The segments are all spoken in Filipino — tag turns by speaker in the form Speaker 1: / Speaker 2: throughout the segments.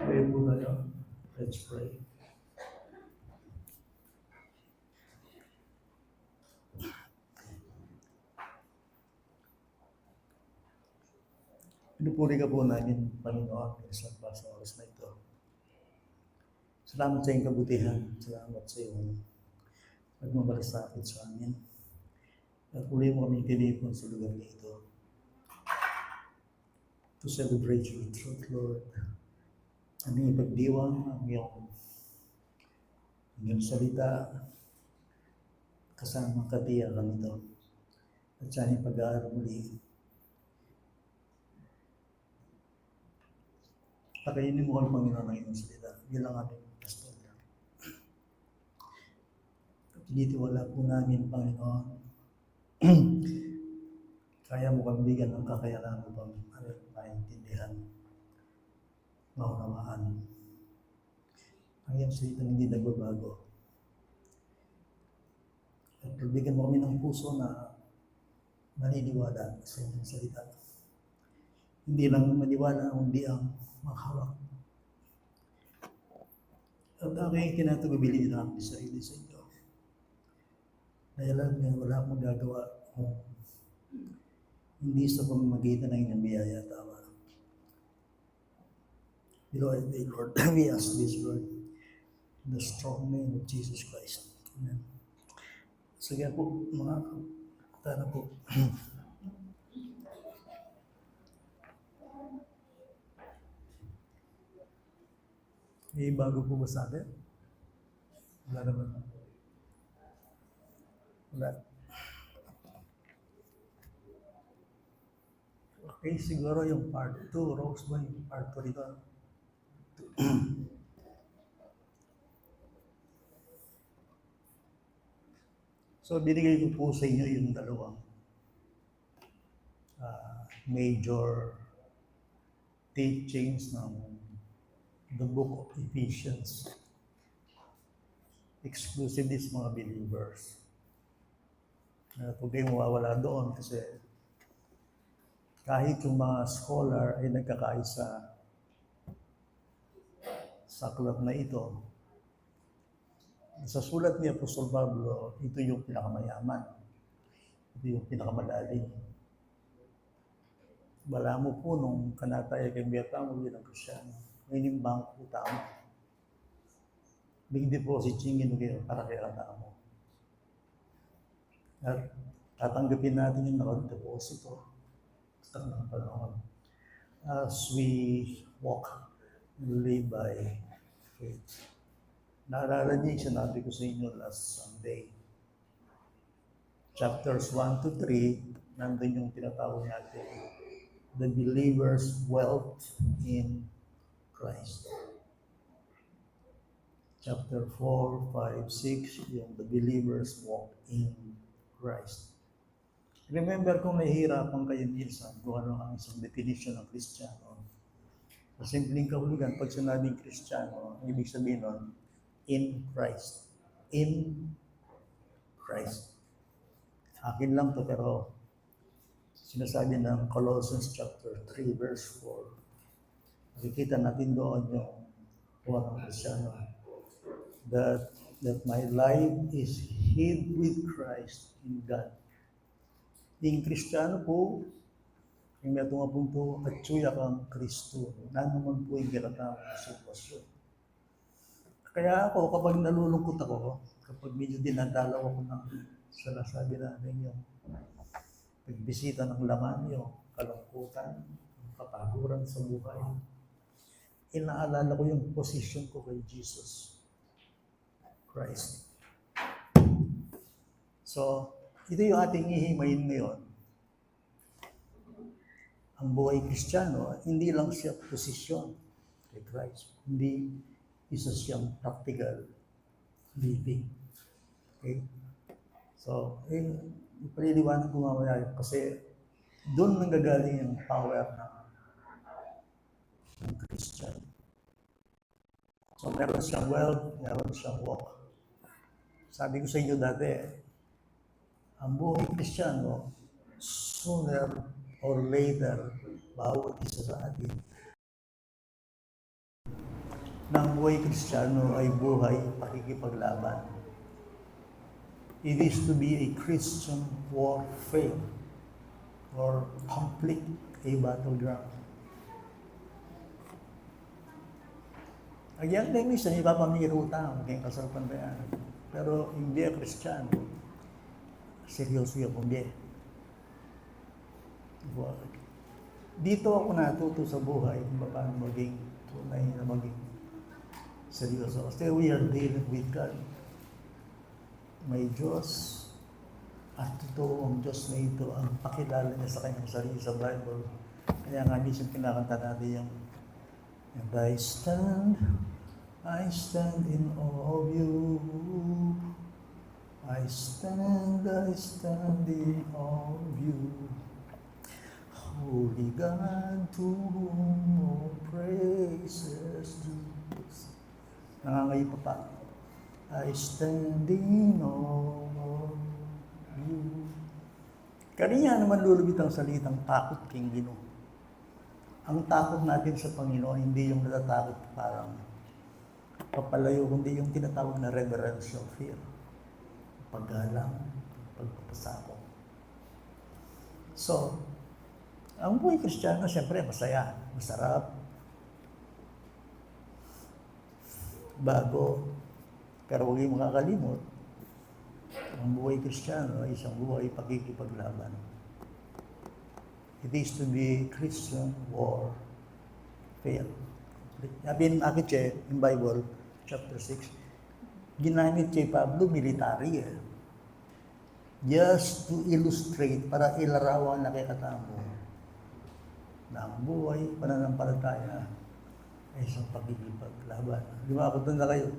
Speaker 1: Pray po tayo. Let's pray. Pinupuri ka po namin, Panginoon, sa oras na ito. Salamat sa iyong kabutihan. Salamat sa iyong pagmabalasakit sa amin. At uli mo kami tinipon sa lugar nito to celebrate your truth, Lord. Aming ipagdiwang ang iyong salita kasama katiyakan ito. At sa aming pag-aaral muli. Pakainin mo kami, Panginoon, ng iyong salita. Yan ang aming pastor. Tinitiwala po namin, Panginoon, kaya mo kang bigyan ng kakayanan upang maintindihan, maunawaan. Ang iyong salita hindi nagbabago. At bigyan mo kami ng puso na maniniwala sa iyong salita. Hindi lang maniwala, kundi ang maghawak. At aking kinatagubili na ang sarili sa inyo. Dahil alam niya, wala akong gagawa kung hindi sa pamamagitan ng inyong biyaya at awa. Beloved, Lord, we ask this, Lord, in the strong name of Jesus Christ. Amen. Sige po, mga kapatana po. May bago po ba sa atin? Wala naman. Wala. Okay, siguro yung part 2, Rose ba yung part 2 rito? So, binigay ko po sa inyo yung dalawang major teachings ng the book of Ephesians. Exclusive this mga believers. Huwag kayong mawawala doon kasi kahit yung mga scholar ay nagkakaisa sa aklat na ito, sa sulat ni Apostol Pablo, ito yung pinakamayaman. Ito yung pinakamalalim. Bala mo po nung kanataya kay Biyatang, yun ang Kristyano. Ngayon bangko po tama. Big deposit chingin kayo para kay Ratamo. At tatanggapin natin yung nakadeposito sa ng panahon. As we walk and live by faith. Naalala niyo yung sinabi ko sa inyo last Sunday. Chapters 1 to 3, nandun yung tinatawag natin, the believer's wealth in Christ. Chapter 4, 5, 6, yung the believer's walk in Christ. Remember kung nahihirapan kayo minsan kung ano ang isang definition ng Kristiyano. Sa simpleng kahulugan, pag sinabing Kristiyano, ang ibig sabihin nun, in Christ. In Christ. Akin lang to pero sinasabi ng Colossians chapter 3 verse 4. Nakikita natin doon yung buwan ng Kristiyano. That my life is hid with Christ in God. Yung Kristiyano po, yung may tumapong po, at suya kang Kristo. Naman po yung ginatawag na sitwasyon. Kaya ako, kapag nalulungkot ako, kapag medyo dinadalaw ako ng sinasabi natin yung pagbisita ng laman, yung kalungkutan, yung kapaguran sa buhay, inaalala ko yung position ko kay Jesus Christ. So, ito yung ating ihimayin ngayon. Ang buhay Kristiyano, hindi lang siya posisyon kay Christ, hindi isa siyang practical living. Okay? So, ipaliliwanag ko mamaya yun kasi doon nanggagaling yung power ng Christian. So, meron siyang wealth, meron siyang walk. Sabi ko sa inyo dati, ang buhay Kristiyano, sooner or later, bawat isa sa atin, ng buhay Kristiyano ay buhay pakikipaglaban. It is to be a Christian warfare or conflict, a battleground. Again, minsan ipapamirutan, maging kasalupan ba yan? Pero hindi ang Kristiyano. Seryoso yung hindi. Dito ako natuto sa buhay kung paano maging tunay na maging seryoso. Kasi we are dealing with God. May Diyos at totoo ang Diyos na ito ang pakilala niya sa kanyang sarili sa Bible. Kaya nga minsan kinakanta natin yung and I stand in awe of you. I stand in awe of you. Holy God, to whom all praises due. Nangangayi pa pa. I stand in awe of you. Kanina naman lulubit ang salitang takot king Ginoo. Ang takot natin sa Panginoon, hindi yung natatakot parang papalayo, kundi yung tinatawag na reverential fear. Paggalang, pagpapasako. So, ang buhay Kristiyano, siyempre, masaya, masarap, bago, pero huwag yung makakalimot, ang buhay Kristiyano ay isang buhay pakikipaglaban. It is to be Christian warfare. Sabi ng Akiche, in Bible, chapter 6, ginamit kay Pablo military just to illustrate, para ilarawan na kay katamo na ang buhay, pananampalataya ay isang pagkikipaglaban. Di ba ako doon na kayo?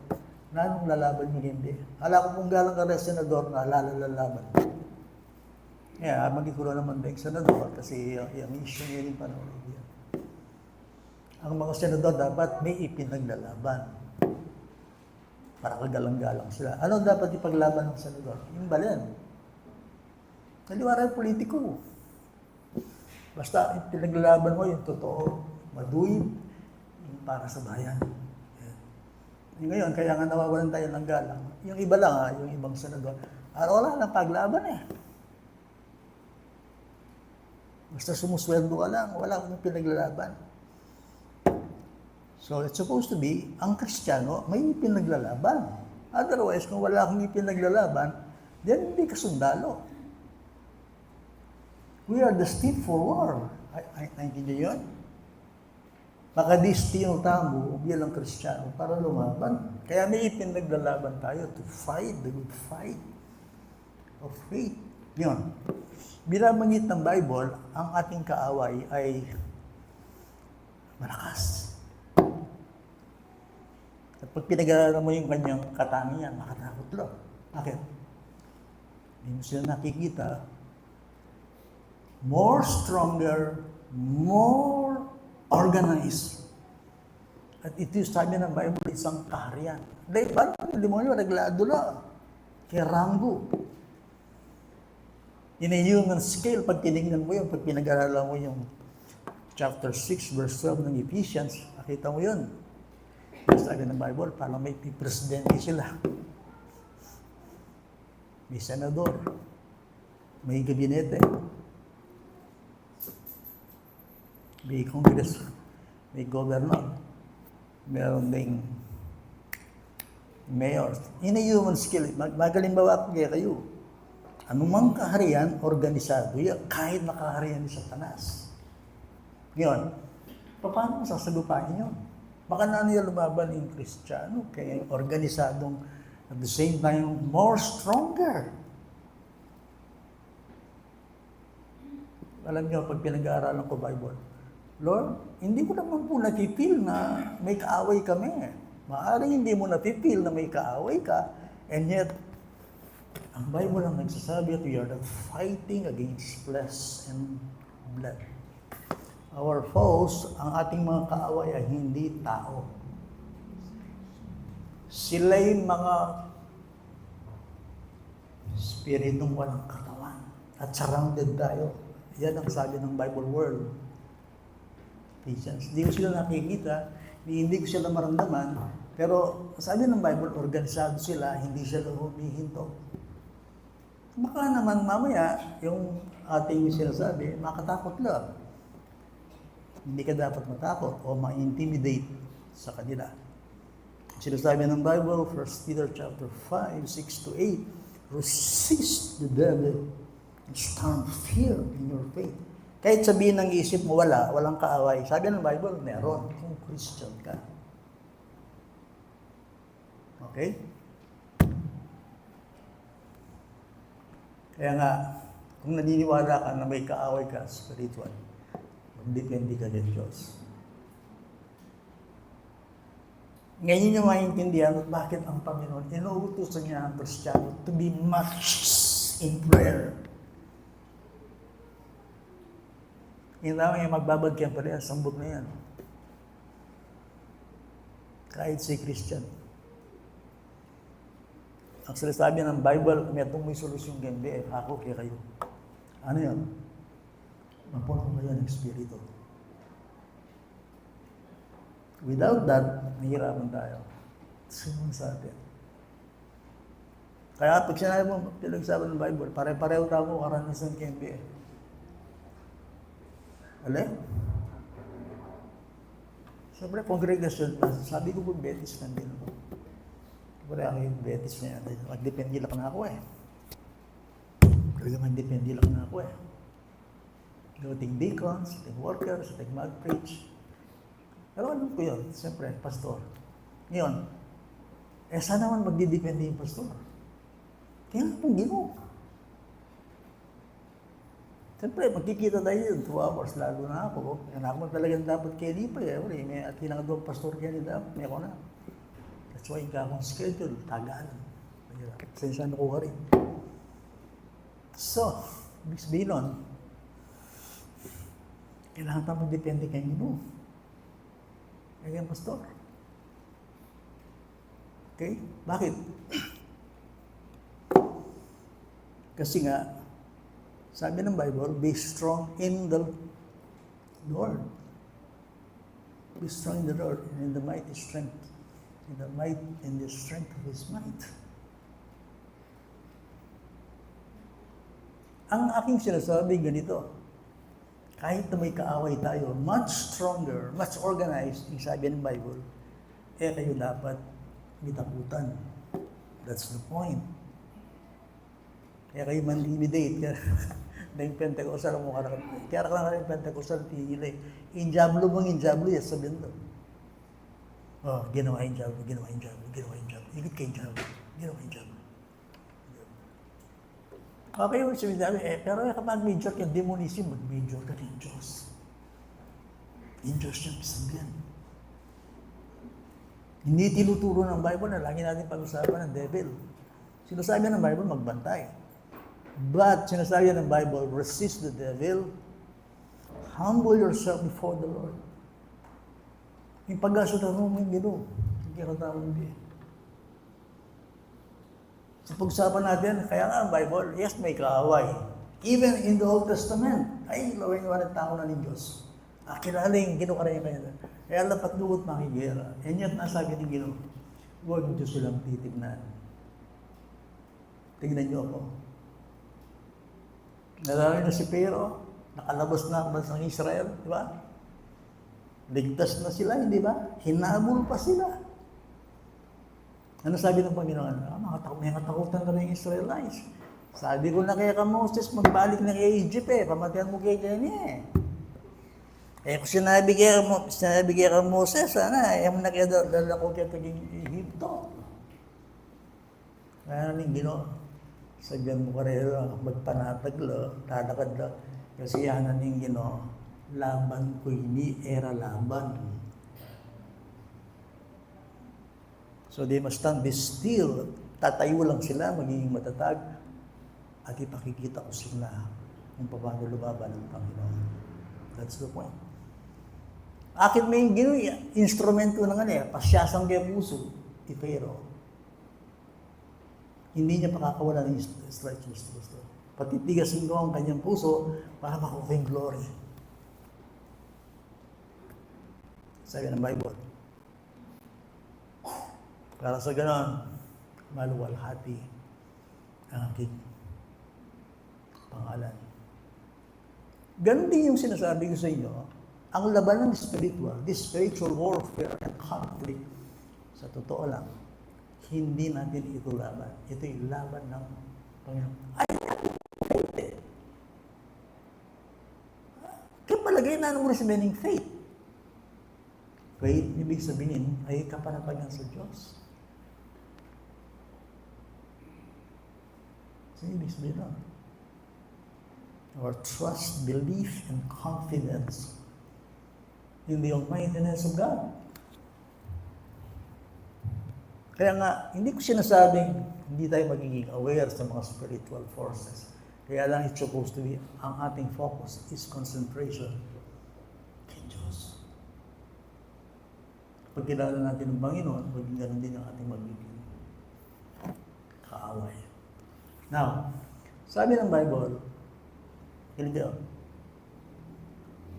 Speaker 1: Nanong lalaban yung hindi? Hala ko kung galang ka rin senador na lalaban. Yeah, magiguro naman din senador kasi yung issue niya yung panahon. Ang mga senador dapat may ipinaglalaban. Para kagalang-galang sila. Ano dapat ipaglaban ng senador? Yung balen. Kaliwara yung politiko. Basta ipinaglalaban mo yung totoo, maduwid, yung para sa bayan. Ngayon, kaya nga nawawalan tayo ng galang. Yung iba lang, yung ibang senador, wala lang paglaban Basta sumusweldo ka lang, wala kang pinaglalaban. So, it's supposed to be, ang Kristiyano, may pinaglalaban. Otherwise, kung wala kang pinaglalaban, then hindi ka sundalo. We are destined for war. Naintindihan yun? Makadistino tamo bilang Kristiyano para lumaban. Kaya may ipinaglalaban tayo to fight the good fight of faith. Yun. Binabanggit ng Bible, ang ating kaaway ay malakas. At pag pinag-aaralan mo yung kanyang katangian, makatakot lang. Bakit? Hindi mo sila nakikita. More stronger, more organized. At ito yung sabi ng Bible, isang kaharian. Dahil paano yung demonyo, naglado lang. Kaya ranggo. In a human scale, pag tinignan mo yun, pag pinag-aralan mo yung chapter 6, verse 12 ng Ephesians, nakita mo yun. Sabi ng Bible, parang may presidente sila. May senador. May gabinete. May congress. May governor. Meron ding mayor. In a human scale, magaling bawa ko kayo. Anumang kaharian, organisado yan, kahit nakaharian ni Satanas. Ngayon, paano masasagupain yun? Baka na niya lumaban yung Kristiyano, kaya organisadong at the same time, more stronger. Alam niyo, pag pinag-aaralan ko Bible, Lord, hindi ko naman po natipil na may kaaway kami. Maaaring hindi mo natipil na may kaaway ka, and yet, ang Bible ang nagsasabi at we are not fighting against flesh and blood. Our foes, ang ating mga kaaway ay hindi tao. Sila'y mga spiritong walang katawan at surrounded tayo. Yan ang sabi ng Bible word. Christians, hindi ko sila nakikita, Hindi ko sila maramdaman, pero sabi ng Bible, organisado sila, hindi sila humihinto. Baka naman mamaya, yung ating sinasabi, makatakot lang. Hindi ka dapat matakot o ma-intimidate sa kanila. Sinasabi ng Bible, 1 Peter chapter 5, 6 to 8, resist the devil and stand firm in your faith. Kahit sabihin ng isip mo, walang kaaway. Sabi ng Bible, meron kung Christian ka. Okay? Kaya nga, kung naniniwala ka na may kaaway ka spiritual, magdepende ka ng Diyos. Ngayon yung maintindihan at bakit ang Panginoon inuutusan niya ang Kristiyano to be much in prayer. Yung tama yung magbabagyan pa rin, sambog na yan. Kahit si Christian. Ang sinasabi ng Bible, may solusyon ganyan, ako kaya kayo. Ano yan? Mapuno kayo ng Espiritu. Without that, nahihirapan tayo. Sino sa atin? Kaya pag sinabi mo, pinagsabi ng Bible, pare-pareho tayo mo karanasan kay NBA. Alin? Siyempre, congregation, sabi ko po, Betis lang din ako. Siyempre, ako yung Betis na yan. Magdepende lang na ako eh. Talaga magdepende lang na ako eh. Ating deacons, ating workers, ating mag-preach. Pero alam ko yun, siyempre, pastor. Ngayon, saan naman magdidepende yung pastor? Kaya nga pong Ginoo. Siyempre, magkikita tayo yun, 2 hours, lalo na ako. Yan ako talagang dapat kaya di pa eh. May at hinang doon pastor kaya di dapat, may ako na. That's why ka akong schedule, tagalan. Sensya na ko rin. So, ibig sabihin nun, kailangan tayo magdepende kay Ginoo. Kaya pastor. Okay? Bakit? Kasi nga, sabi ng Bible, be strong in the Lord. Be strong in the Lord and in the mighty strength. In the might and the strength of His might. Ang aking sinasabi ganito, kahit na may kaaway tayo, much stronger, much organized, yung sabi ng Bible, kayo dapat mitakutan. That's the point. Kaya kayo man-intimidate. Na yung Pentecostal mo ka kaya ka lang yung Pentecostal, tigil eh. Injablo mong injablo, yes, sabihin to. Oh, ginawa yung jablo. Higit kay jablo. Ginawa yung jablo. Okay, sabi, pero kapag major ka, demonism, mag-major ka ng Diyos. Yung Diyos yung pisanggan. Hindi tinuturo ng Bible na lagi natin pag-usapan ng devil. Sinasabi ng Bible, magbantay. But, sinasabi ng Bible, resist the devil, humble yourself before the Lord. Yung pag-asutan mo yung Ginoo, hindi ka tawag din. Sa pag-usapan natin, kaya nga ang Bible, yes, may kaaway. Even in the Old Testament, ay, lawin yung tao na ng Diyos. Kilala yung Ginoo ka rin kaya. Kaya dapat luot makigera. And yet, nasabi ng Ginoo, huwag niyo silang titignan. Tignan niyo ako. Nalala na si Pero, nakalabas na ang bansang Israel, di ba? Ligtas na sila, hindi ba? Hinabol pa sila. Ano sabi ng Panginoon? May katakutan na rin yung Israelites. Sabi ko na kaya ka Moses, magbalik na kay Egypt eh, pamatihan mo kay Kenya eh. Kung sinabi kaya ka Moses, sana, ayaw mo na kaya dala ko kaya taging Egypto. Kaya namin Ginoo. Sabihan mo ka rin, magpanatag lo, talakad lo. Kasi yan ng Ginoo, laban ko hindi era laban. So they must stand, be still. Tatayo lang sila, magiging matatag. At ipakikita ko sila kung paano lumaban ng Panginoon. That's the point. Akit may Ginoo, instrumento na nga niya, pasyasang kaya puso, Pero. Hindi niya pakakawala ng stripes. Patitigasin ko ang kanyang puso para makuha yung glory. Sabi ng Bible, Para sa ganon, maluwalhati ang aking pangalan. Ganon din yung sinasabi ko sa inyo, ang labanan ng spiritual, this spiritual warfare and conflict, sa totoo lang, hindi natin ito laban. Ito yung laban ng Panginoon. Ay, kaya palagay na mo sa meaning faith. Faith, ibig sabihin, ay kapanatagan sa Diyos. So, ibig sabihin na, our trust, belief, and confidence in the almightiness of God. Kaya nga, hindi ko sinasabing hindi tayo magiging aware sa mga spiritual forces. Kaya lang it's supposed to be, ang ating focus is concentration kay Diyos. Pag kilala natin ng Panginoon, maging ganun din ang ating magiging kaaway. Now, sabi ng Bible, ganito,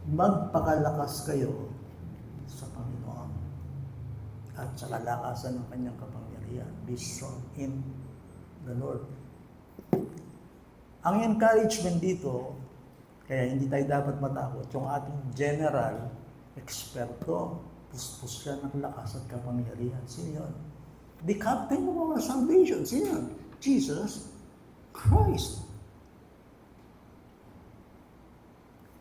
Speaker 1: magpakalakas kayo sa Panginoon at sa kalakasan ng kanyang kapangyarihan. Be strong in the Lord. Ang encouragement dito, kaya hindi tayo dapat matakot, yung ating general, eksperto, puspos siya ng lakas at kapangyarihan. Sino yun? The captain of our salvation. Sino yun? Jesus Christ.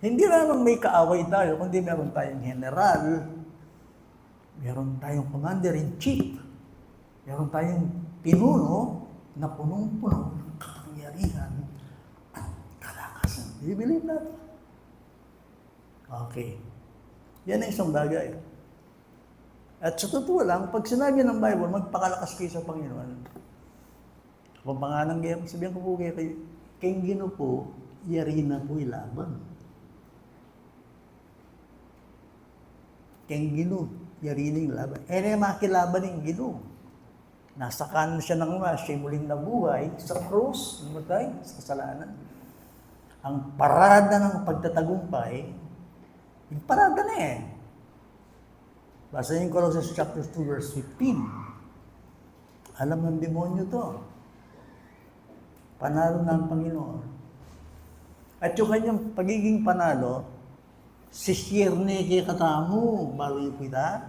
Speaker 1: Hindi lamang may kaaway tayo, kundi meron tayong general, meron tayong commander-in-chief, meron tayong pinuno na punong-puno ng kapangyarihan at kalakasan. Do you believe that? Okay. Yan ang isang bagay. At sa totoo lang, pag sinabi ng Bible, magpakalakas kayo sa Panginoon. Kung pangalan kayo, sabihan ko po kayo, kayong Ginoo po, yari na po ilaban. Kayong Ginoo, yari na yung laban. Eh, na makilaban ng Ginoo. Nasa kanan siya ng Ama, siya muling nabuhay sa krus, namatay sa kasalanan. Ang parada ng pagtatagumpay, yung parada na eh. Basta yung Colossians chapter 2 verse 15. Alam ng demonyo to. Panalo ng Panginoon. At yung kanyang pagiging panalo, si siyerne kay katamu, baloy pita.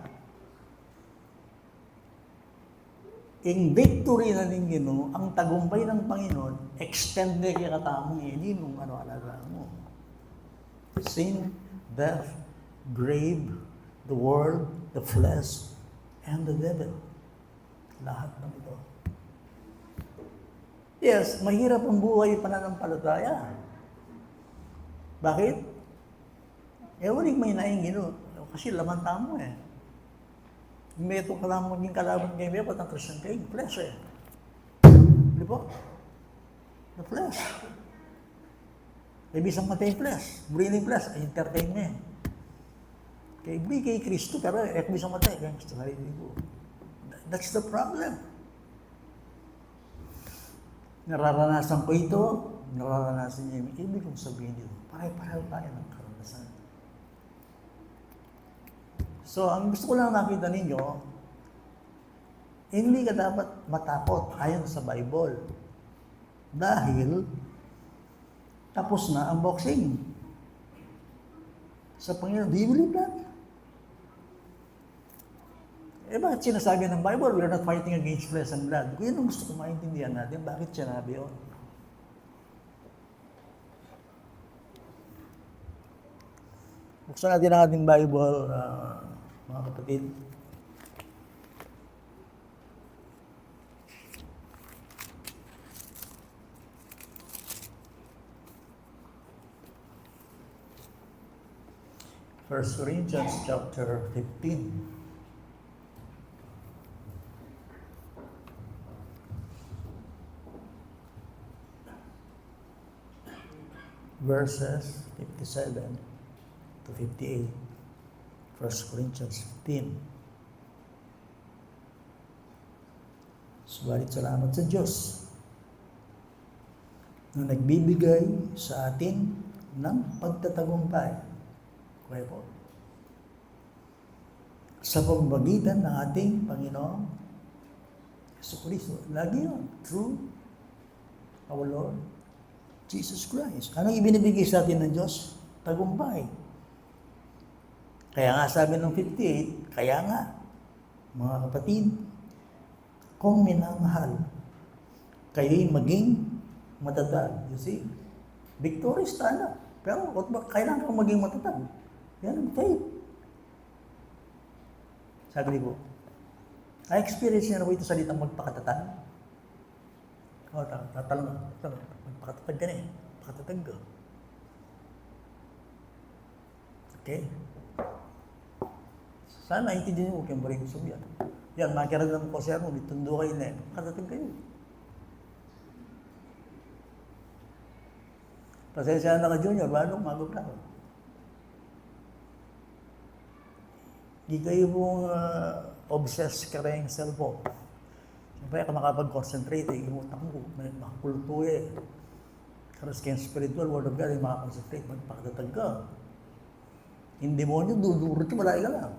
Speaker 1: In victory na ng Ginoo, ang tagumpay ng Panginoon, extend na kay katamu, hindi nung alaga mo. Sin, death, grave, the world, the flesh, and the devil. Lahat ng ito. Yes, mahirap ang buhay pananampalataya. Bakit? Waling may naing Ginoo. Kasi laman tamo eh. May itong maging kalaban kayo, may patang Christian kayo, flesh eh. Di ba? The flesh. Ibig matay yung flesh. Breathing flesh, entertainment. Kaya kay Kristo, pero ibig matay. Kaya gusto na rin ko. That's the problem. Nararanasan ko ito, nararanasan niya yung ibig kong sabihin dito. Pareho-pareho tayo ng karanasan. So, ang gusto ko lang nakita ninyo, hindi ka dapat matakot ayon sa Bible. Dahil, tapos na ang boxing. Sa Panginoon, do you believe that? Bakit sinasabi ng Bible, we're not fighting against flesh and blood? Kung yun ang gusto ko maintindihan natin, bakit sinabi yun? Buksan natin ang ating Bible, mga kapatid. First Corinthians chapter 15. Verses 57 to 58. 1 Corinthians 15. Subalit salamat sa Diyos na nagbibigay sa atin ng pagtatagumpay. Kaya po, sa pamamagitan ng ating Panginoong Kristo. Lagi yun. Through our Lord Jesus Christ. Anong ibinibigay sa atin ng Diyos? Tagumpay. Kaya nga sabi ng 58, kaya nga, mga kapatid, kung minamahal, kayo'y maging matatag. You see? Victorious tayo. Pero kailangan kang maging matatag. Yan ang faith. Sabi ko, I-experience niya na po ito salitang magpakatatag. Tatalong, magpakatatag ka na eh. Pakatatag ka. Okay? Sana intindihin niyo kung balik gusto yan. Yan, makiramdam ko siya mo, bitundo kayo na eh. Pakatatag kayo. Pasensya na ka, Junior, balong magod lang. Hindi kayo mong obsessed ka rin sa cellphone. Siyempre, ka makapag-concentrate, yung utak mo, may makakulto eh. Karas kayong spiritual, word of God, ay makakoncentrate, magpakatatag ka. Yung demonyo, dudurot yung malay ka lang.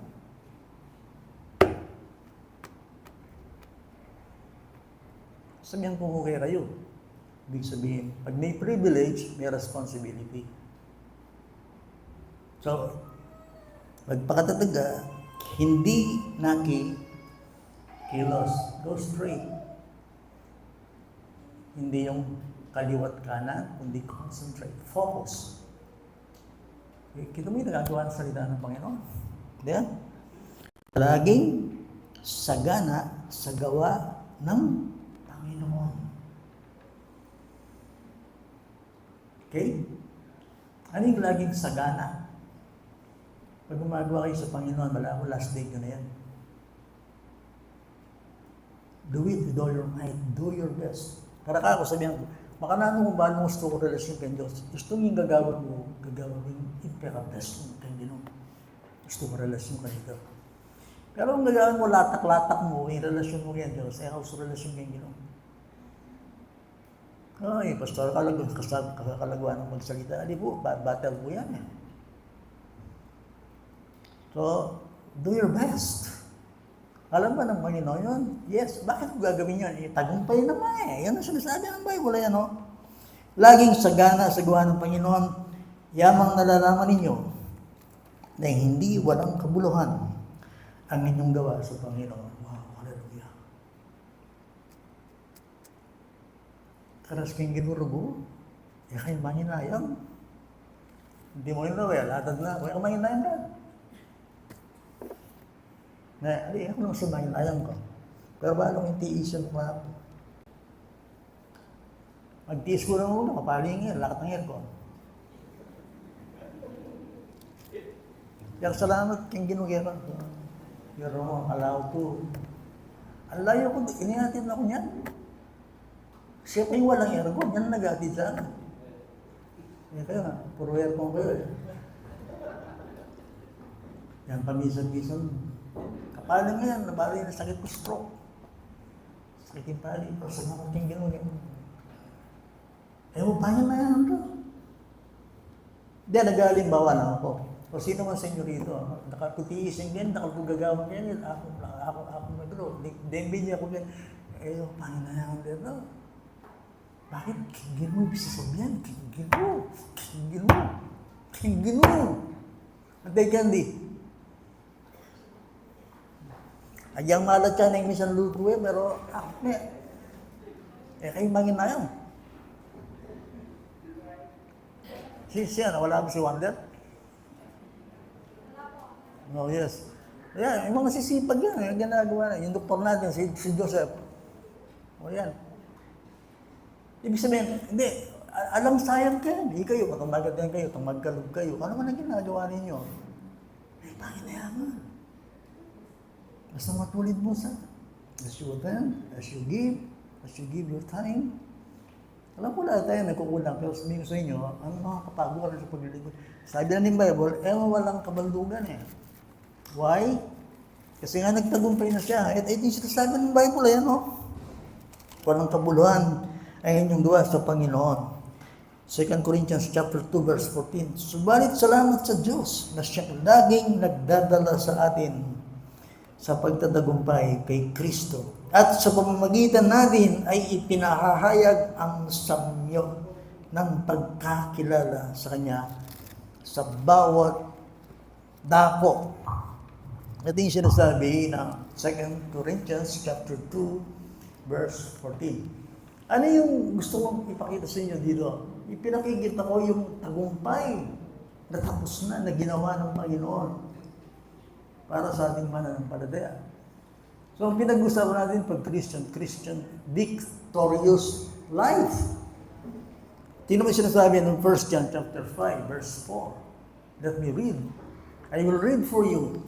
Speaker 1: Sabihan ko okay kayo. Ibig sabihin, pag may privilege, may responsibility. So, magpakatatag ka, hindi kilos. Go straight. Hindi yung kaliwat kanan, kundi concentrate. Focus. Kita mo yung nagagawa ng salita ng Panginoon. Diyan? Laging sagana sa gawa ng Panginoon. Okay? Ano yung laging sagana? Pag gumagawa kayo sa Panginoon, wala ako last day nyo na yan. Do it with all your might. Do your best. Para ka ako sabihan ko, makanano kung ba gusto ko relasyon kay Diyos. Gusto yung gagawin mo yung imperables mo kay Ginoo. Gusto ko relasyon kay Diyos. Pero kung gagawin mo, latak-latak mo, yung relasyon mo kay Diyos, ay ako sa relasyon kay Ginoo. Ay, pastor, kalagawa ng magsalita. Di po, battle po yan eh. So, do your best. Alam ba ng Panginoon yun? Yes. Bakit ko gagawin yun? Tagumpay naman eh. Yan ang sinasabi ng Bible. Yan, no? Laging sagana sa gawa ng Panginoon, yamang nalalaman ninyo na hindi walang kabuluhan ang inyong gawa sa Panginoon. Wow, hallelujah. Karas kayong ginurugo, kayo manginayang. Hindi mo yun na, latad na, kaya manginayang ka. Ali, ako nang sumayang ko. Pero balong yung tiisan ko ako. Magtiis ko lang ulo, kapaling yan, lakat ng aircon. Kaya salamat kayong ginugera. Pero mo, allow to. Ang layo ko, inihatid ako niyan. Siya pa yung walang aircon, yan nag-atid sa akin. Kaya kayo nga, puro aircon kayo eh. Yan, pamisan-misan. Kapaling nga yan, nabali na sakit ko stroke. Sakit yung pali ko, salamat kayong ginugera. Paano na yan ito? Hindi, nag-alimbawa lang ako. O sino man sa inyo rito, nakakutiisin ganyan, nakakugagawa ganyan, ako magro. Dembin niya ako ganyan. Paano na yan dito? Bakit? Kingin mo, ibig sasabihan. Kingin mo. Antay Candy. Adyang malat siya na yung minsan luto eh, pero kayo mangin na yan. Siya, wala ba si Wonder? Oh, yes. Yan, yung mga sisipag yan, yung ginagawa na. Yung doktor natin, si Joseph. O yan. Ibig sabihin, hindi, alam sayang kayo. Hindi kayo, matamagad yan kayo, magkalog kayo. Ano man ang ginagawa ninyo? Panginayaman. Basta matulid mo sa, as you attend, as you give your time. Alam ko lahat tayo nagkukulang, pero sabihin ko sa inyo, ang mga kapaguran sa paglilingkod. Sabi na ng Bible, walang kabaldugan eh. Why? Kasi nga nagtagumpay na siya. At ito yung sinasabi ng Bible, no? Walang kabuluhan ang inyong gawa sa Panginoon. 2 Corinthians chapter 2, verse 14. Subalit salamat sa Diyos na siyang laging nagdadala sa atin sa pagtatagumpay kay Kristo. At sa pamamagitan natin ay ipinahahayag ang samyo ng pagkakilala sa Kanya sa bawat dako. Ito yung sinasabi ng 2 Corinthians chapter 2, verse 14. Ano yung gusto kong ipakita sa inyo dito? Ipinakikita ko yung tagumpay na tapos na ginawa ng Panginoon para sa ating mananampalataya. So, ang pinag-usapan natin pag Christian, victorious life. Tingnan mo yung sinasabi ng 1 John chapter 5, verse 4. Let me read. I will read for you.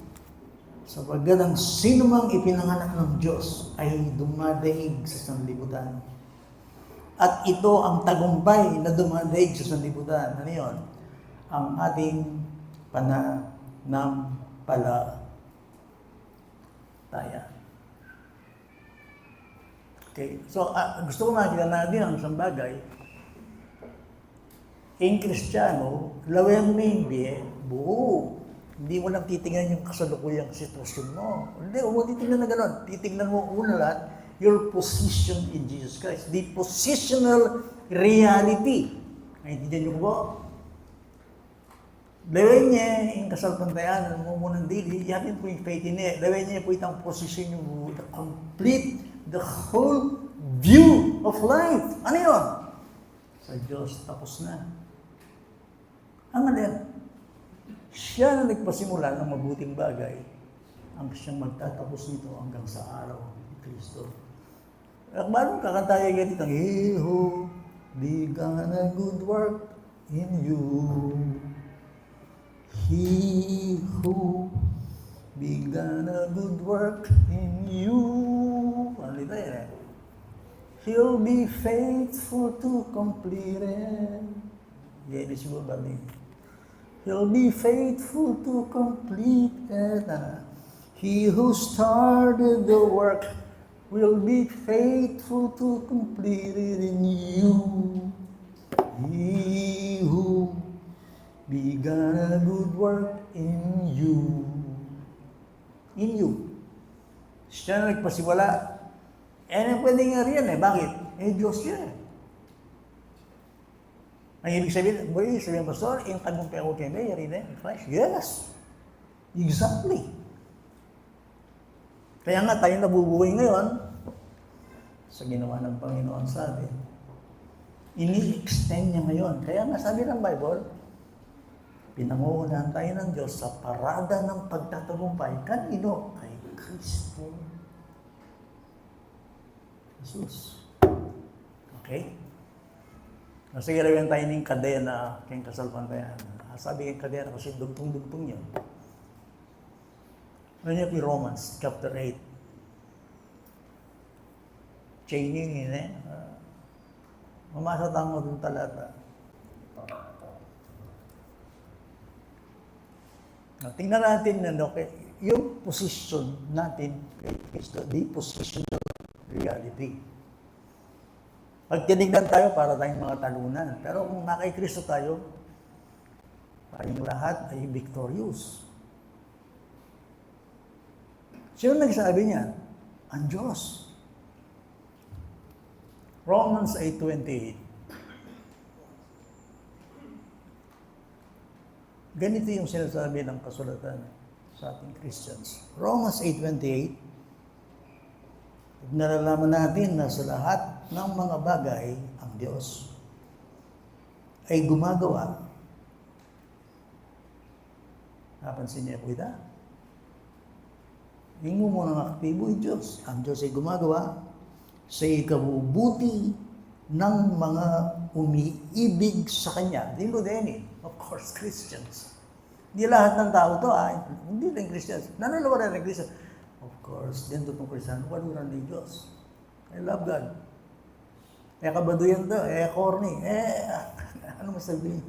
Speaker 1: Sapagkat ang sinumang ipinanganak ng Diyos ay dumadaig sa sanlibutan. At ito ang tagumpay na dumadaig sa sanlibutan. Ano yun? Ang ating pananampalataya. Okay, so gusto ko makikita natin ang isang bagay. In Kristiyano, lawin mo hindi buo. Hindi mo lang titingnan yung kasalukuyang sitwasyon mo. Hindi, huwag mo titingnan na gano'n. Titingnan mo una lahat, your position in Jesus Christ. The positional reality. Naintindihan niyo po? Lawin niya yung kasalpantayanan mo munang dili, yatin po yung faith niya. Lawin niya po itang position yung the complete, the whole view of life. Ano yun? Sa Diyos, tapos na. Ang alin? Siya na nagpasimula ng mabuting bagay ang siyang magtatapos nito hanggang sa araw ni Kristo. Paano kakantaya ganito? He who began a good work in you, He who began a good work in you, ano ito yan? He'll be faithful to complete it. Yan is mo ba niya? He'll be faithful to complete it. He who started the work will be faithful to complete it in you. He who began a good work in you. In you. Siya na nagpasiwala. Eh, pwede nga riyan eh. Bakit? Eh, Diyos yan eh. Ang ibig sabihin, Pastor, yung tagumpay ako kay Mary, Christ? Yes. Exactly. Kaya nga tayo nabubuhay ngayon sa ginawa ng Panginoon sa atin. Ini-extend niya ngayon. Kaya nga sabi ng Bible, pinanguunahan tayo ng Diyos sa parada ng pagtatagumpay. Kanino? Kay Kristo Jesus. Okay? Sige, lawin tayo ng kadena kayong kasalpantayan. Sabi kayong kadena kasi dugtong-dugtong yun. Ano niya po Romans chapter 8. Chaining yun eh. Mamasa tayo itong talata. Tingnan natin yung position natin kay Kristo, the positional reality. Pag tinignan tayo, para tayong mga talunan. Pero kung nakay Kristo tayo, tayong lahat ay victorious. Sino nagsabi niya? Ang Diyos. Romans 8:28. Ganito yung sinasabi ng kasulatan sa ating Christians. Romans 8:28. Nalalaman natin na sa lahat ng mga bagay, ang Diyos ay gumagawa. Napansin niya po ito? Hindi mo muna aktibo yung Diyos. Ang Diyos ay gumagawa sa ikabubuti ng mga umiibig sa Kanya. Hindi mo din of course, Christians. Hindi lahat ng tao to, hindi lang Christians. Nanalawa na ng Christians. Of course, din itong Kristiyano, waluran ng Diyos. I love God. Kabaduyan to, corny, ano masabihin?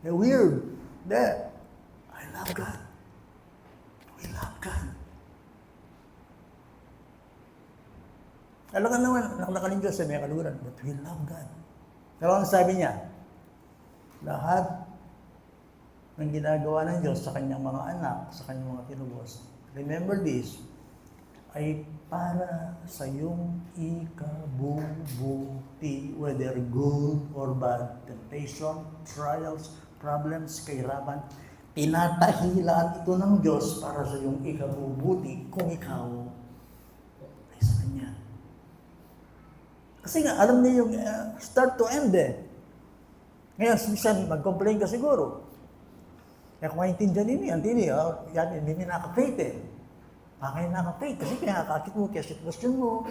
Speaker 1: Weird. I love God. We love God. Alam ka naman, nakalakaling Diyos sa may kaluran, but we love God. Pero ang sabi niya, lahat ng ginagawa ng Diyos sa kanyang mga anak, sa kanyang mga tinubos. Remember this, ay para sa iyong ikabubuti, whether good or bad, temptation, trials, problems, kahirapan, tinatahila ito ng Diyos para sa iyong ikabubuti kung ikaw ay sa Kanya. Kasi nga, alam niya yung start to end eh. Ngayon, minsan, mag-complain ka siguro. Kaya kung maintindihan ninyo, yan, hindi nakaka-faith eh. Bakit nakaka-faith? Kasi kaya kakit mo, kaya sitwasyon mo.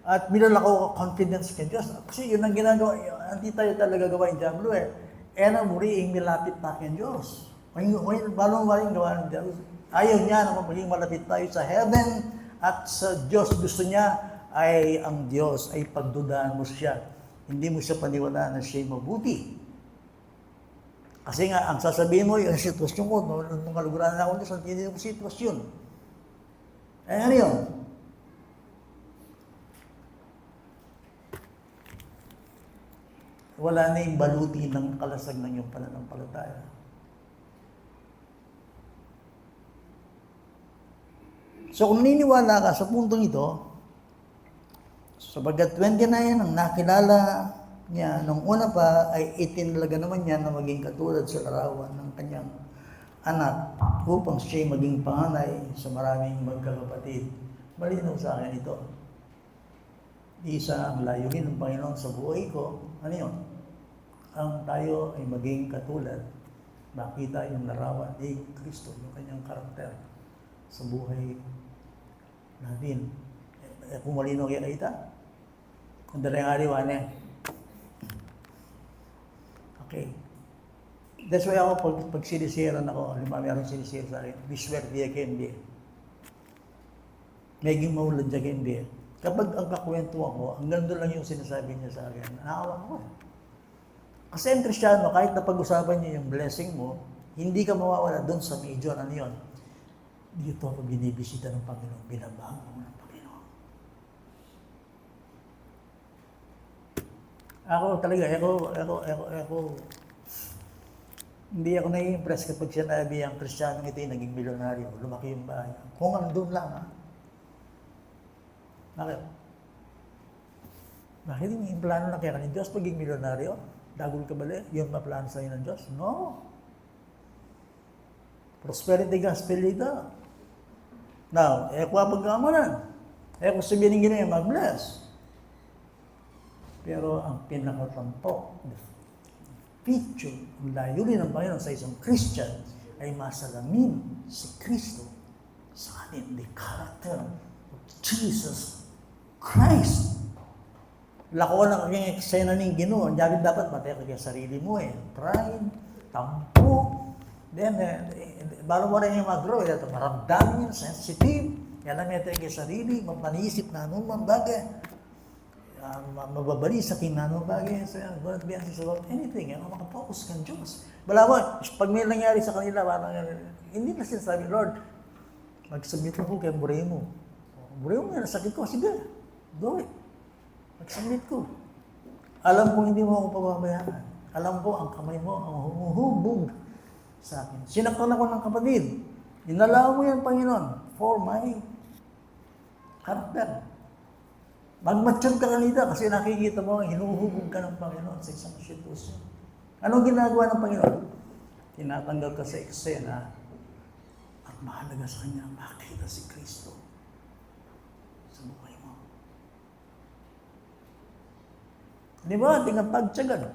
Speaker 1: At minalako confidence kay Diyos. Kasi yun ang ginagawa, hindi tayo talaga gawain Diablo eh. Ena muriing milapit na kay Diyos. Balong-baling gawa ng Diyos. Ayaw niya na maging malapit tayo sa heaven at sa Diyos. Gusto niya ay ang Diyos ay pagdudaan mo siya. Hindi mo siya paniwalaan na siya'y mabuti. Kasi nga, ang sasabihin mo, yung sitwasyon ko, nung kaluguran na ako, hindi ko sitwasyon. Eh, ano yun? Wala na yung baluti ng kalasag ng iyong pananampalataya. So, kung niniwala ka sa puntong ito, sabagat 29 ang nakilala niya, nung una pa ay itinalaga naman niya na maging katulad sa larawan ng kanyang anak upang siya maging panganay sa maraming magkakapatid. Malinaw sa akin ito. Isa ang layunin ng Panginoon sa buhay ko. Ano yun? Ang tayo ay maging katulad. Makita yung larawan ni Kristo, yung kanyang karakter sa buhay natin. Kung malinaw kaya kita, kung dalang ariwan eh. Okay. That's why ako, pag sinisiran ako, meron sinisira sa akin, biswer diya kendi. Meging maulad diya kendi. Kapag ang kakwentuhan ko, ang ganda lang yung sinasabi niya sa akin, naawa ko. Kasi ang Kristiyano, kahit na pag-usapan niya yung blessing mo, hindi ka mawawala doon sa major, ano yun? Dito ako binibisita ng Panginoon, binabago mo ng Panginoon. Ako talaga, hindi ako nai-impress kapag sinabi ang Kristiyano ito yung naging milyonaryo, lumaki yung bahay. Kung andun lang, ha? Bakit? Bakit yung plano na kaya ka ng Diyos pagiging milyonaryo? Dagol ka bali? Yung maplano sa'yo ng Diyos? No. Prosperity gospel dito. Now, kung pagkamanan, kung sabihin ng Ginoo, mag-bless. Pero ang pinakatampok, feature, ang layunin ng Panginoon sa isang Christian ay masalamin si Kristo sa atin, the character of Jesus Christ. Lako na kanyang eksena ng Ginoo. Ang dapat matay ka kaya sarili mo eh. Pride, tampo, then, bago mo rin yung mag-grow, maramdamin, sensitive, alam niya tayo kaya sarili, mapanisip na anumang bagay. Mababali sa kinanong bagay, so don't be anxious about anything, makapokus kang Diyos. Bala mo, pag may nangyari sa kanila, hindi na sinasabi, Lord, mag-submit ko kay Buray mo. Buray mo yan, sakit ko, sige, do it. Mag-submit ko. Alam ko hindi mo ako pababayaan. Alam ko ang kamay mo ang humuhubog sa akin. Sinaktan ako ng kapatid. Inalaw mo yan, Panginoon, for my character. Mag-mature ka kanina kasi nakikita mo, hinuhubog ka ng Panginoon sa isang sitwasyon. Anong ginagawa ng Panginoon? Tinatanggal ka sa eksena at mahalaga sa Kanya, makita si Kristo sa buhay mo. Di ba? Tingnan pagtsagan.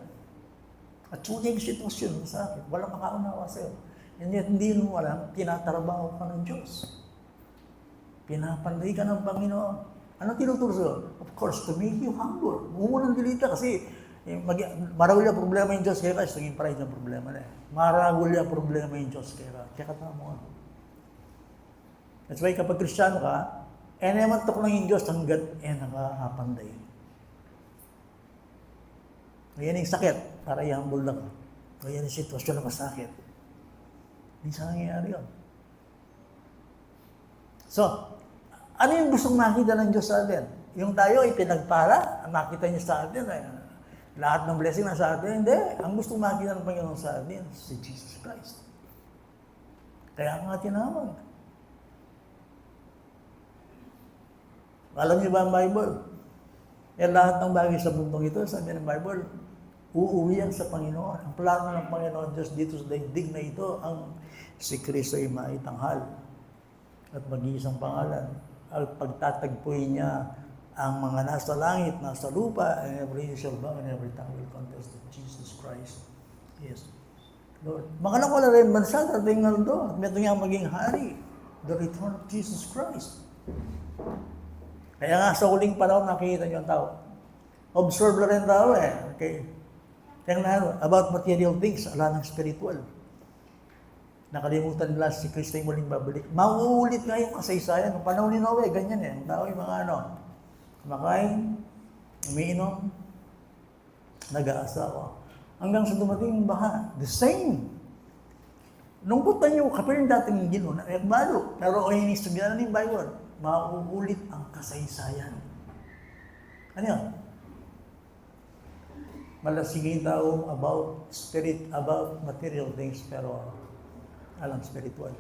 Speaker 1: At sunyang sitwasyon sa akin, walang makaunawa sa'yo. And yet, hindi mo alam, tinatrabaho ka ng Diyos. Pinapanday ka ng Panginoon. Ano tinuturo sa'yo? Of course, to make you humble. Mumunang dilita kasi maragulya problema yung Diyos kaya kasi naging pride ng problema na eh. Maragulya problema yung Diyos kaya katama mo. That's why kapag Kristiyano ka, naman tok lang yung Diyos hanggat nakapanday. Ngayon yung sakit, para i-humble lang. Ngayon yung sitwasyon na masakit. Hindi sa nangyayari yun. So, ano yung gustong makita ng Diyos sa atin? Yung tayo ay pinagpala, makita niya sa atin, lahat ng blessing na sa atin. Hindi. Ang gustong makita ng Panginoon sa atin, si Jesus Christ. Kaya nga tinawag. Alam niyo ba ang Bible? Lahat ng bagay sa mundong ito, sabi ng Bible, uuwi yan sa Panginoon. Ang plano ng Panginoon Diyos dito sa daigdig na ito, ang si Kristo ay maitanghal at mag-iisang pangalan. At pagtatagpuin niya ang mga nasa langit, nasa lupa, and every knee shall bow and every tongue will confess that Jesus Christ is Lord. Makalang wala rin bansa, dating nga doon, at meron nga maging hari, the return of Jesus Christ. Kaya nga sa huling panahon, nakikita niyo ang tao. Observe na rin tao Okay. Tingnan about material things, ala ng spiritual. Nakalimutan nila si Kristo yung muling babalik. Mauulit nga yung kasaysayan. Ang panahon ni Noe, ganyan Ang tao yung mga kumakain, umiinom, nag-aasawa. Hanggang sa dumating yung baha. The same. Lungkot na yung kapil dating gino, balo. Pero ay sabihan na ng Bible, mauulit ang kasaysayan. Ano yan? Malasiging tao about spirit, about material things, pero alam spiritual.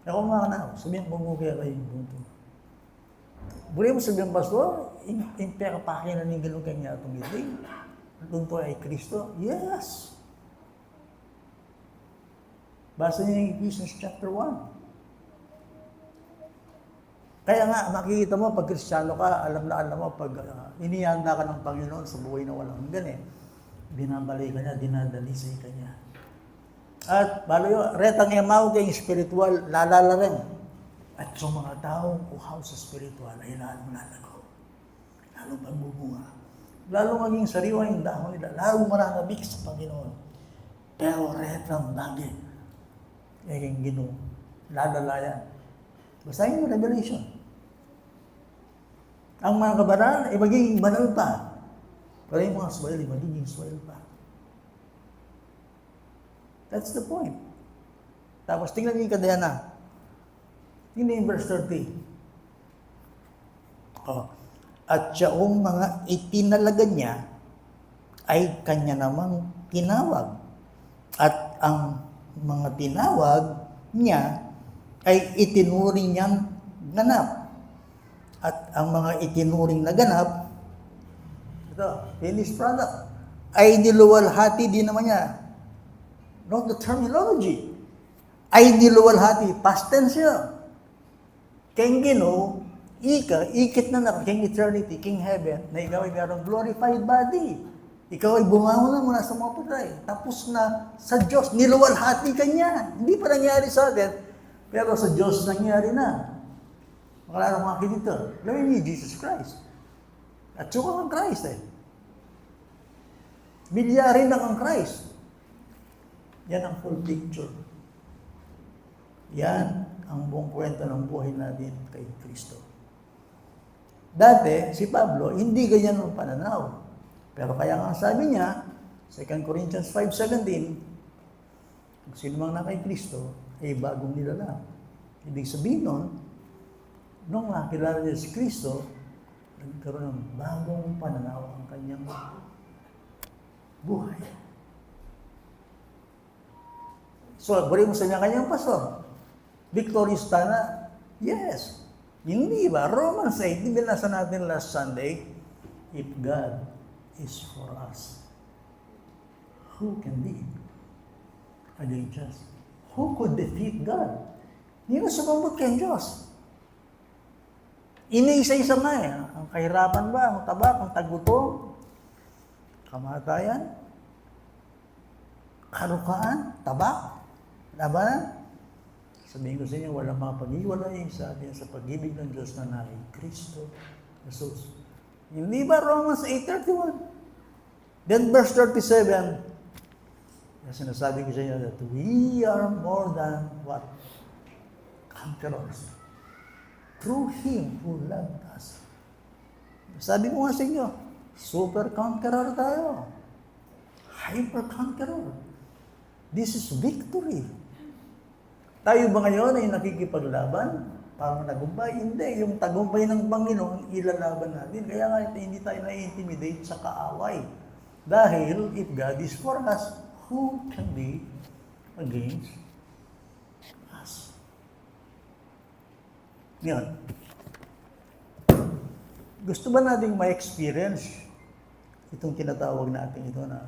Speaker 1: Ako mga anak, sabihin ko mo kaya kayo yung punto. Buli mo sabihin, Pastor, yung pera-pake na ng ganun kanya itong giting. Doon to ay Kristo? Yes! Basa niyo yung Ephesians chapter 1. Kaya nga, makikita mo, pag Kristiyano ka, alam mo, pag inihanda ka ng Panginoon sa buhay na walang hanggan binabalik ka niya, dinadalisay ka niya. At, balo yun, retang yamaw kayong spiritual, lalala rin. At sa mga taong uhaw sa spiritual, ay lalong lalago. Lalong magbubunga. Lalong maging sariwa yung dahon nila. Lalong mananabik sa Panginoon. Pero retang lagi. Yung Ginoo, lalala yan. Basahin mo Revelation. Ang mga kabaral ay magiging banal pa. Pero yung mga swell ay magiging swell pa. That's the point. Tapos tingnan niyo yung kadena. Tingnan yung verse 30. At siyang mga itinalaga niya ay kanya namang tinawag. At ang mga tinawag niya ay itinuring niyang ganap. At ang mga itinuring na ganap, ito, finished product, ay niluwalhati din naman niya. Note the terminology. Ay niluwalhati, past tense siya. King Ginoo, ikit na King Eternity, King Heaven, na ikaw ay mayroong glorified body. Ikaw ay bumangon na mula sa mga patay. Tapos na sa Diyos, niluwalhati ka niya. Hindi pa nangyari sa atin, pero sa Diyos nangyari na. Makalala mga kinito. Gawin niyo Jesus Christ. At suka kang Christ Milyarin na kang Christ. Yan ang full picture. Yan ang buong kwento ng buhay natin kay Kristo. Dati, si Pablo, hindi ganyan ang pananaw. Pero kaya nga sabi niya, 2 Corinthians 5:17, kung sino mang na kay Kristo, ay bagong nilalang. Ibig sabihin nun, nung nakilala niya si Kristo, nagkaroon ng bagong pananaw ang kanyang buhay. So, bari mo sa niya kanyang pastor. Victorious na? Yes. Hindi ba? Romans 8, binasa natin last Sunday, if God is for us, who can be against us? Who could defeat God? Hindi na sumambot kay Diyos. Iniisa-isa na Ang kahirapan ba? Ang tabak? Ang tagutom? Kamatayan? Karukaan? Tabak? Labanan? Sabihin ko sa inyo, walang mapag-iwalay sa atin sa pag-ibig ng Diyos na nari Kristo Jesus. Hindi ba Romans 8:31? Then verse 37, sinasabi ko sa inyo that we are more than what? Conquerors. Through Him who loved us. Sabi ko nga sa inyo, super conqueror tayo. Hyper conqueror. This is victory. Tayo ba ngayon ay nakikipaglaban? Parang nagumpay? Hindi. Yung tagumpay ng Panginoon, ilalaban natin. Kaya nga hindi tayo na-intimidate sa kaaway. Dahil if God is for us, who can be against us? Ngayon, gusto ba nating ma-experience itong tinatawag natin ito na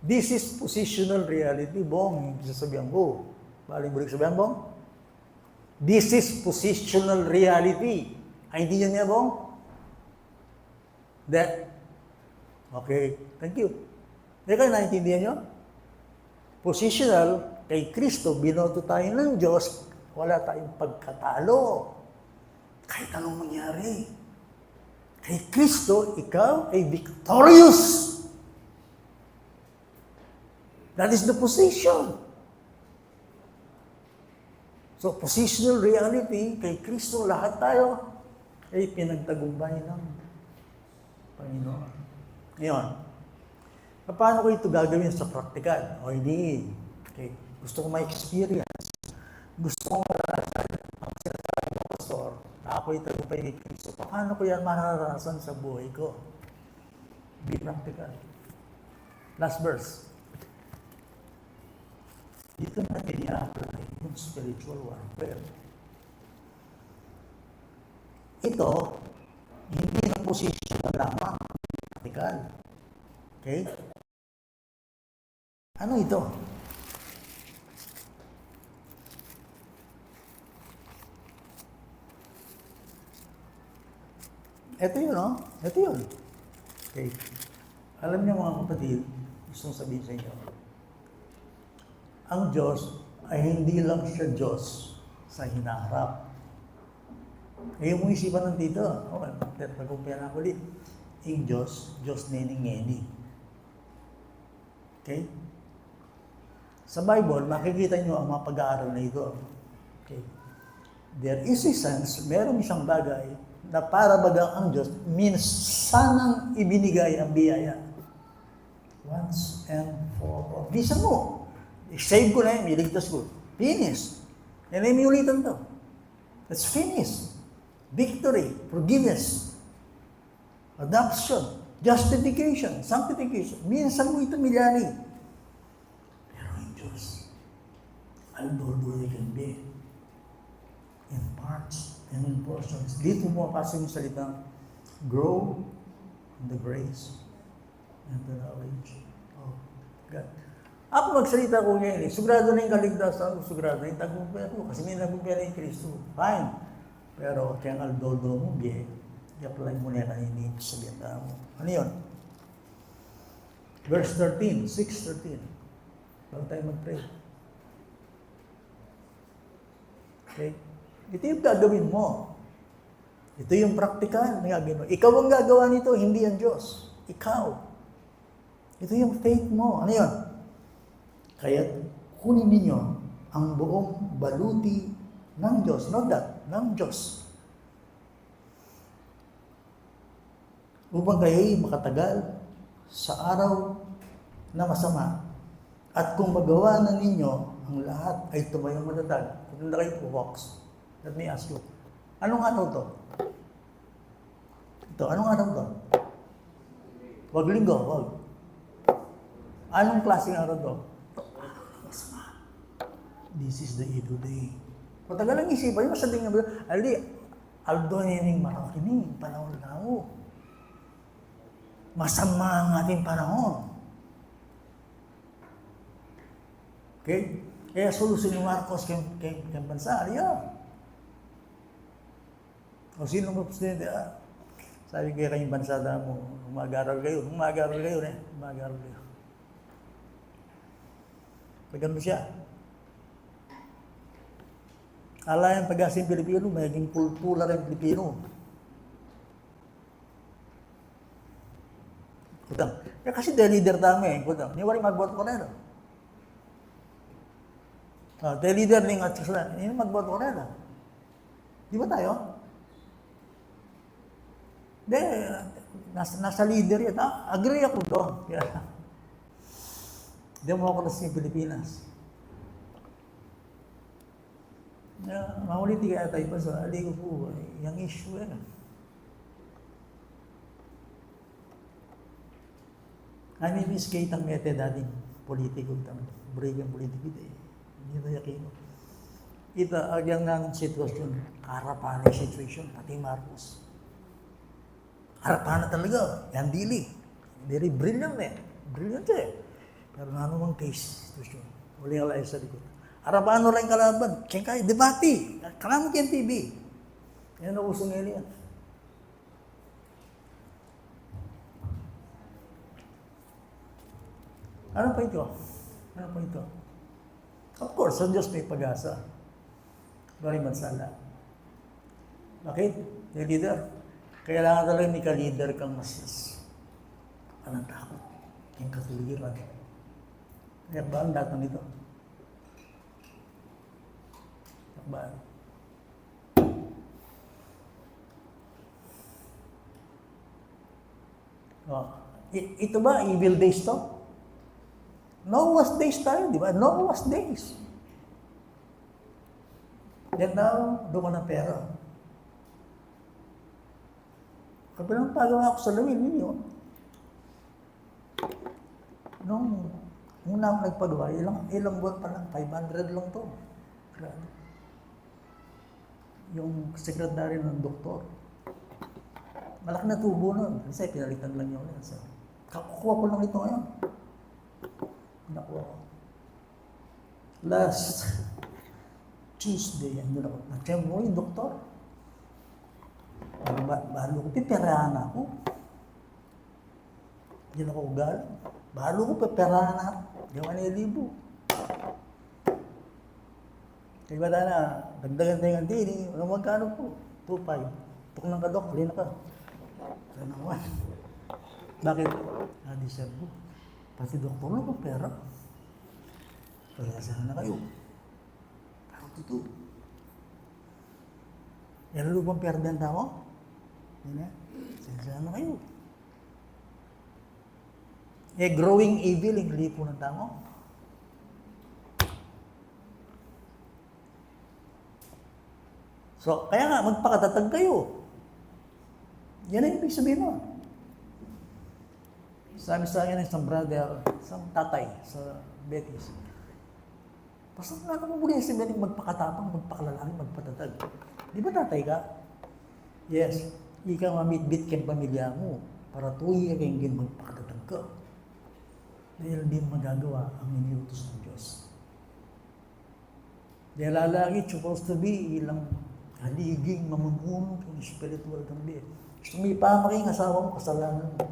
Speaker 1: this is positional reality, Bong. Sasabihan ko. Balik-balik sabihan, Bong. This is positional reality. Ay, hindi yan niya, Bong? That. Okay, thank you. Hindi kayo naintindihan nyo? Positional, kay Kristo, binoto tayo ng Diyos, wala tayong pagkatalo. Kahit anong mangyari. Kay Kristo, ikaw ay victorious. That is the position. So, positional reality, kay Kristo, lahat tayo ay pinagtagumpay ng Panginoon. Ngayon, paano ko ito gagawin sa praktikal? O hindi. Okay. Gusto ko ma-experience. Gusto ko maranasan ang sinasabi ng pastor na ako ay tagumpay ni Kristo. Paano ko yan maranasan sa buhay ko? Be practical. Last verse. Dito natin i-apply yung spiritual warfare. Ito, hindi na posisyon na lamang. Practical. Okay? Ano ito? Ito yun, no? Ito yun. Okay. Alam niyo mga kapatid, gusto sabihin sa inyo, ang Diyos ay hindi lang siya Diyos sa hinaharap. Ngayon mo isipan ng dito, pag-compare na ulit, ang Diyos, Diyos neni-ngeni. Okay? Sa Bible, makikita nyo ang mga pag-aaral na ito. Okay? There is a sense, meron isang bagay na para bagang ang Diyos, means sanang ibinigay ang biyaya. Once and for all. Bisa mo. I-save ko na yun, iligtas ko. Finish. Yan ay may ulitan to. That's finished. Victory, forgiveness, adoption, justification, sanctification. Minsan mo ito milyani. Pero ang Diyos, although they can be in parts and in portions. Dito mo pasok yung salitang grow in the grace and the knowledge of God. Ako magsalita ko ngayon, sugrado na yung kaligtasan ko, sugrado na yung tagumpay ko, kasi may nagumpay na yung Kristo. Fine. Pero kaya ang aldodo mo, i-apply mo na yan kanini sa biyanda mo. Ano yun? Verse 13, 6:13. Bago tayo mag-pray. Okay? Ito yung gagawin mo. Ito yung practical na gagawin mo. Ikaw ang gagawa nito, hindi ang Diyos. Ikaw. Ito yung faith mo. Ano yun? Kaya kunin ninyo ang buong baluti ng Diyos. Not that, ng Diyos. Upang kayo'y makatagal sa araw na masama. At kung magawa na ninyo, ang lahat ay tumayong matatag. Kung na kayo po, walks. Let me ask you, anong araw to? Ito, anong araw to? Wag linggo, wag. Anong klaseng araw to? This is the evil day. Matagal ang isipan, yung masating nga ba, aldo nining marakining, panahon na ako. Masama ang ating panahon. Okay? Kaya solusyon ni Marcos kay bansa, aliya. O sino mo presidente? Sabi kaya kayong bansa mo, umag-aral kayo, umag-aral kayo. Pagano siya? Ala yung pag-asing Pilipino, magiging kultura rin Pilipino. Kutang. Kasi dahil leader tayo kutang. Hindi wala mag-vote ko na. Dahil leader ng at sasala, hindi mag-vote ko na. Di ba tayo? Nasa leader yan. Agree ako doon. Democracy ng Pilipinas. Mauliti kaya tayo pa sa aligo po, yung issue yan. Kami miskate ang mete dating politiko, brigang politiko, hindi na yakin. Ito, agyan ng sitwasyon, harapan ng situation, pati Marcos. Harapan na talaga, yan dili. Very brilliant eh. Brilliant eh. Pero nga namang case, sitwasyon. Uli nga lang sa likod. Harapan rin kalaban, kaya kaya, debate. Kalamang kaya TV. Yan ang usong ngayon yan. Ano pa ito? Ano pa ito? Of course, sa Diyos may pag-asa. Maraming mansala. Bakit? Yung leader. Kailangan talaga may ka-leader kang mas anong takot. Yung katuliran. Kaya ba ang datang ito? Ba? Oh. Ito ba, evil days to? Noah's days tayo, di ba? Noah's days. Yan daw, duman ng pera. Kabilang pagawa ako sa lawin ninyo. Nung una akong nagpagawa, ilang buwan pa lang, 500 lang to. Grabe. Yung sekretary ng doktor. Malaki na tubo nun. Kasi pinalitan lang yun. Kakukuha ko lang ito ngayon. Nakuha ko. Last Tuesday, ano ako, nag-check mo yung doktor. Balo ko, piperahan ako. Hindi na ako galing. Balo ko, piperahan ako. Gawa na 1,000. Kaya ba na, dagdagan tayo ng tini, walang magkano po. 2,500. Tuk ng kadok, hali na ka. Kaya naman. Bakit? Na-deserve ko. Pati doktor na po, pera. Kaya saan na kayo? Pero totoo. Yan ang lupang pera din tao? Yan na. Saan na kayo? Growing evil, yung lipo ng tao. So, kaya nga, magpakatatag kayo. Yan ang ibig sabihin mo. Sabi sa akin ng isang brother, isang tatay sa Betis. Basta nga naman muli si Betis magpakatapang, magpakalalaki, magpatatag. Di ba tatay ka? Yes. Ika mamit-bit kang pamilya mo para tuwi ka kayong magpakatatag ka. Dahil di magagawa ang iniutos ng Diyos. Dahil lalaki, supposed to be ilang haliging, mamununong, kung spiritual kang di. Gusto mo ipamaking asawa mo, kasalanan mo.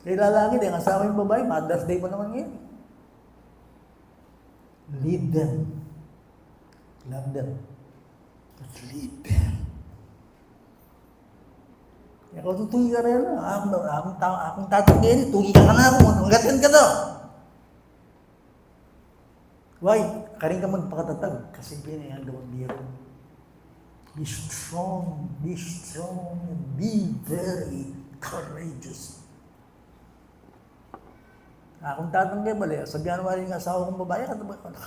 Speaker 1: Kaya lalaki din, asawa yung babae, Mother's Day pa naman ngayon. Lead them. Love them. But lead them. Kaya kung tutugi ka rin na, akong tatanggihan, tugi ka na ako, hanggatin ka daw. Why? Karing ka magpakatatag, kasi pinayang gawang biro. Be strong, be very courageous. Kung tatanggay bali, sabihan mo rin yung asawa kong babae, katabay ko na.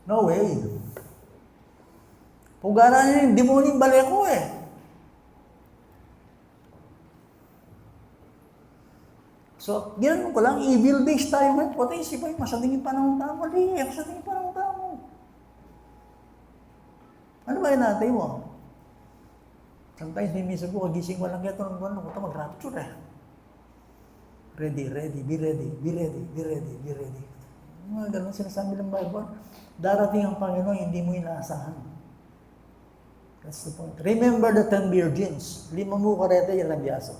Speaker 1: No way. Pugana niya yung demoning bali ko eh. So, ginanong ko lang, evil days tayo ngayon. Pati isipay, masatingin pa ng tao. Mali, masatingin pa ng tao. Ano ba yun natin mo? Sometimes may minsan ko, kagising ko lang ito ng buwan, mag-rapture eh. Ready, be ready. Mga ganun sinasabi ng Bible. Darating ang Panginoon, hindi mo inaasahan. That's the point. Remember the 10 virgins. 5 mo karete, yan ang biyaso.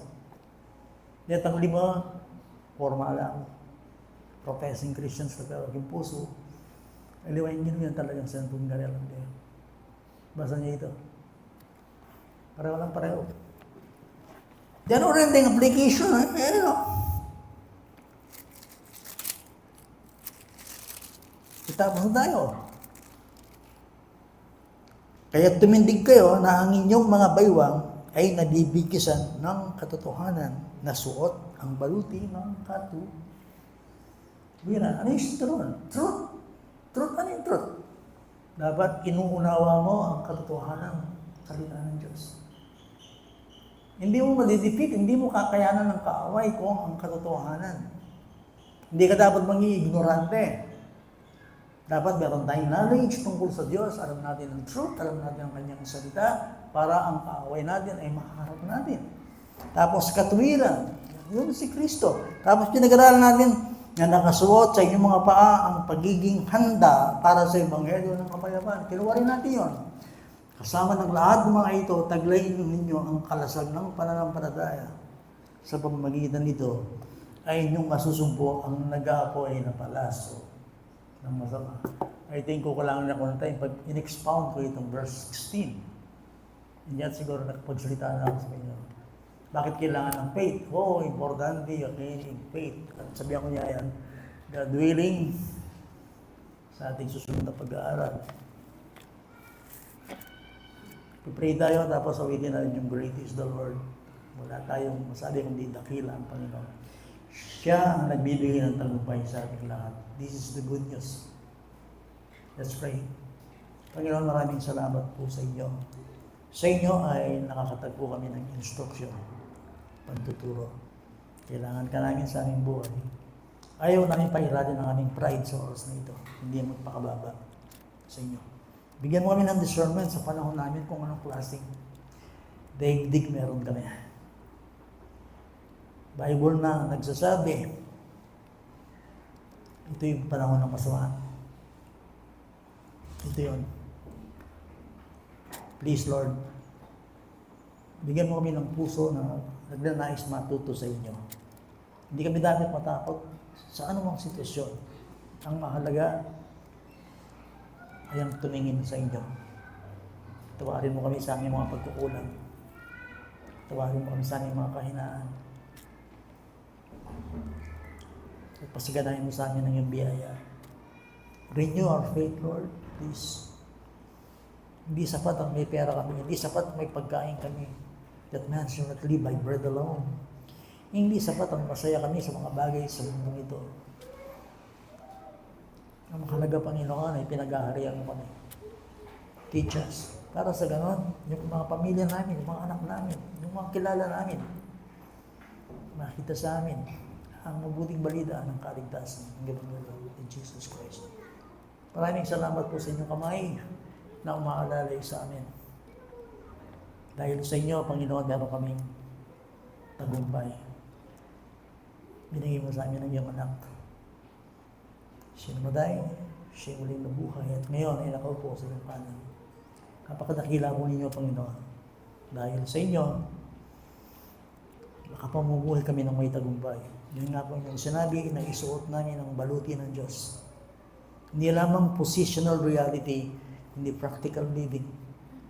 Speaker 1: Yan ang 5, formal lang. Professing Christians na pero yung puso. Aliwain nyo yan talagang sentong ganyan lang din. Basa niya ito. Pareho lang pareho. Diyan rin din application. Tapos tayo. Kaya tumindig kayo na ang inyong mga baywang ay nabibigkisan ng katotohanan na suot ang baluti ng katuwiran. Ano yung truth? Truth, ano yung truth? Dapat inuunawa mo ang katotohanan salita ng Diyos. Hindi mo madidefeat, hindi mo kakayanan ng kaaway kung ang katotohanan. Hindi ka dapat maging ignorante. Dapat meron tayong knowledge tungkol sa Diyos, alam natin ang truth, alam natin ang kanyang salita, para ang kaaway natin ay makaharap natin. Tapos katuwiran, yun si Kristo. Tapos pinag-aralan natin na nakasuot sa inyong mga paa ang pagiging handa para sa Ebanghelyo ng Kapayapaan. Kinuha rin natin yun. Kasama ng lahat ng mga ito, taglayin ninyo ang kalasag ng pananampalataya. Sa pamamagitan nito ay inyong masusumpo ang nag-aapoy na palaso ng masama. I think ko lang na kung time pag in-expound ko itong verse 16. Hindi at siguro nakapagsalita na ako sa inyo. Bakit kailangan ng faith? Importante yung faith. At sabihan ko niya yan, God willing, sa ating susunod na pag-aaral. Pipray tayo, tapos awitin natin yung great is the Lord. Wala tayong masabi kundi dakila ang Panginoon. Siya ang nagbibigay ng tagumpay sa ating lahat. This is the good news. Let's pray. Panginoon, maraming salamat po sa inyo. Sa inyo ay nakakatagpo kami ng instruction, pagtuturo. Kailangan ka namin sa aming buhay. Ayaw namin pairatin ang aming pride sa oras na ito. Hindi magpakababa sa inyo. Bigyan mo kami ng discernment sa panahon namin kung anong klaseng daigdig meron kami. Bible na nagsasabi, ito yung panahon ng masama. Ito yun. Please, Lord, bigyan mo kami ng puso na nagnanais matuto sa inyo. Hindi kami dapat matakot sa anumang sitwasyon. Ang mahalaga ay ang tumingin sa inyo. Tawarin mo kami sa aming mga pagkukulang. Tawarin mo kami sa aming mga kahinaan. At pasiganahin mo sa amin ng iyong biyaya. Renew our faith, Lord, please. Hindi sapat ang may pera kami. Hindi sapat may pagkain kami. That man shall not live by bread alone. Hindi sapat ang masaya kami sa mga bagay sa mundong ito. Ang mahalaga, Panginoon, ay pinag-aharian mo kami. Teach us. Para sa ganon, yung mga pamilya namin, yung mga anak namin, yung mga kilala namin, makita sa amin ang mabuting balita ng kaligtasan ng Ebanghelyo ni Jesus Christ. Maraming salamat po sa inyong kamay na umaalalay sa amin. Dahil sa inyo, Panginoon, meron kaming tagumpay. Binigay mo sa amin ang iyong anak. Siya namatay, siya muling nabuhay, at ngayon ay nakaupo sa iyong kanan. Napakadakila po ninyo, Panginoon. Dahil sa inyo, makapamumuhay kami ng may tagumpay. Yun nga po yung sinabi na isuot namin ang baluti ng Diyos. Hindi lamang positional reality, hindi practical living.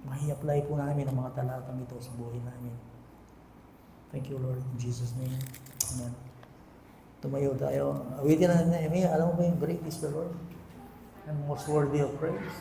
Speaker 1: Mahi-apply po namin ang mga talatang ito sa buhay namin. Thank you, Lord, in Jesus' name. Amen. Tumayo tayo. Awitin na natin, alam mo ba yung great is the Lord? And most worthy of praise.